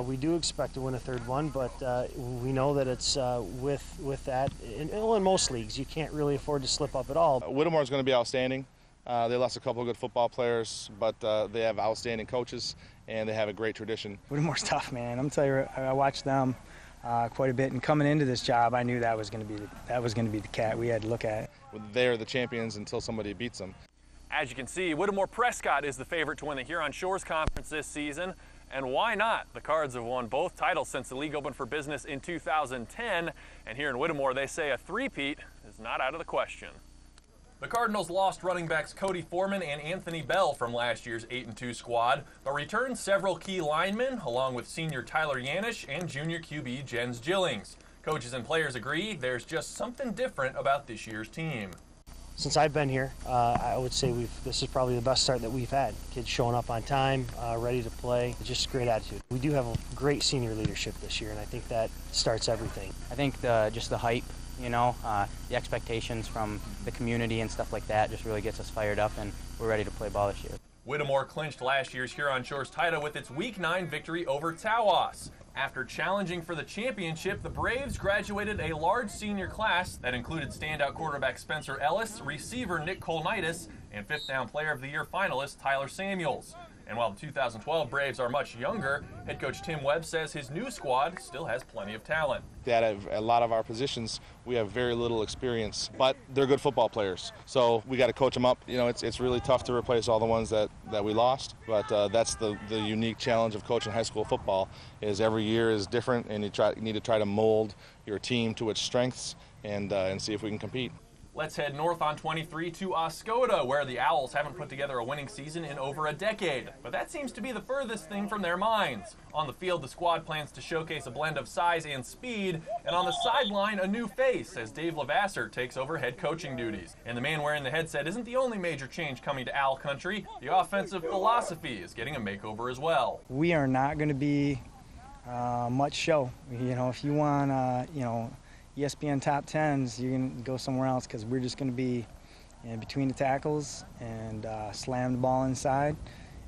We do expect to win a third one, but we know that it's with that, in most leagues, you can't really afford to slip up at all. Whittemore is going to be outstanding. They lost a couple of good football players, but they have outstanding coaches, and they have a great tradition. Whittemore's tough, man. I'm telling you, I watched them quite a bit, and coming into this job, I knew that was going to be the cat we had to look at. They're the champions until somebody beats them. As you can see, Whittemore Prescott is the favorite to win the Huron Shores Conference this season. And why not? The Cards have won both titles since the league opened for business in 2010. And here in Whittemore, they say a three-peat is not out of the question. The Cardinals lost running backs Cody Foreman and Anthony Bell from last year's 8-2 squad, but returned several key linemen, along with senior Tyler Yanish and junior QB Jens Gillings. Coaches and players agree there's just something different about this year's team. Since I've been here, I would say this is probably the best start that we've had. Kids showing up on time, ready to play, just a great attitude. We do have a great senior leadership this year, and I think that starts everything. I think just the hype, the expectations from the community and stuff like that just really gets us fired up, and we're ready to play ball this year. Whittemore clinched last year's Huron Shores title with its Week 9 victory over Tawas. After challenging for the championship, the Braves graduated a large senior class that included standout quarterback Spencer Ellis, receiver Nick Kolnitis, and fifth down player of the year finalist Tyler Samuels. And while the 2012 Braves are much younger, head coach Tim Webb says his new squad still has plenty of talent. At a lot of our positions, we have very little experience, but they're good football players. So we got to coach them up. It's really tough to replace all the ones that we lost, but that's the unique challenge of coaching high school football. Is every year is different, and you need to try to mold your team to its strengths and see if we can compete. Let's head north on 23 to Oscoda, where the Owls haven't put together a winning season in over a decade. But that seems to be the furthest thing from their minds. On the field, the squad plans to showcase a blend of size and speed, and on the sideline, a new face as Dave Lavasser takes over head coaching duties. And the man wearing the headset isn't the only major change coming to Owl Country. The offensive philosophy is getting a makeover as well. We are not going to be much show. If you want, ESPN top 10s, you can go somewhere else, because we're just going to be between the tackles and slam the ball inside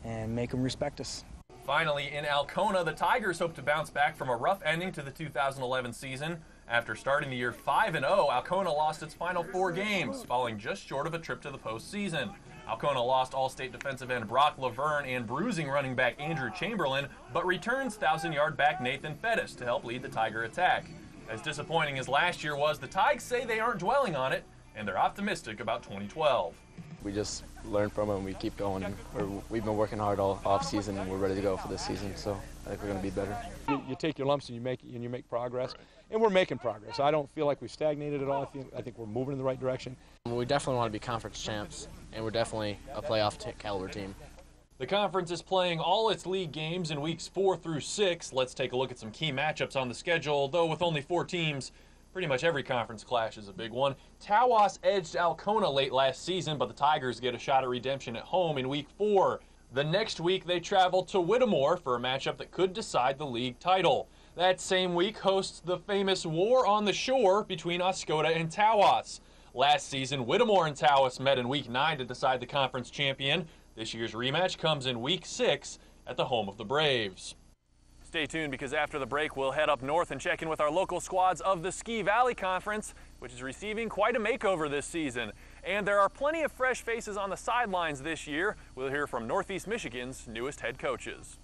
and make them respect us. Finally, in Alcona, the Tigers hope to bounce back from a rough ending to the 2011 season. After starting the year 5-0, Alcona lost its final 4 games, falling just short of a trip to the postseason. Alcona lost All-State defensive end Brock Laverne and bruising running back Andrew Chamberlain, but returns 1,000-yard back Nathan Fettis to help lead the Tiger attack. As disappointing as last year was, the Tigers say they aren't dwelling on it, and they're optimistic about 2012. We just learn from it and we keep going. We've been working hard all off-season, and we're ready to go for this season, so I think we're going to be better. You take your lumps and you make progress, and we're making progress. I don't feel like we stagnated at all. I think we're moving in the right direction. We definitely want to be conference champs, and we're definitely a playoff caliber team. The conference is playing all its league games in weeks 4 through 6. Let's take a look at some key matchups on the schedule. Though with only 4 teams, pretty much every conference clash is a big one. Tawas edged Alcona late last season, but the Tigers get a shot at redemption at home in week 4. The next week, they travel to Whittemore for a matchup that could decide the league title. That same week hosts the famous War on the Shore between Oscoda and Tawas. Last season, Whittemore and Tawas met in week 9 to decide the conference champion. This year's rematch comes in week 6 at the home of the Braves. Stay tuned, because after the break, we'll head up north and check in with our local squads of the Ski Valley Conference, which is receiving quite a makeover this season. And there are plenty of fresh faces on the sidelines this year. We'll hear from Northeast Michigan's newest head coaches.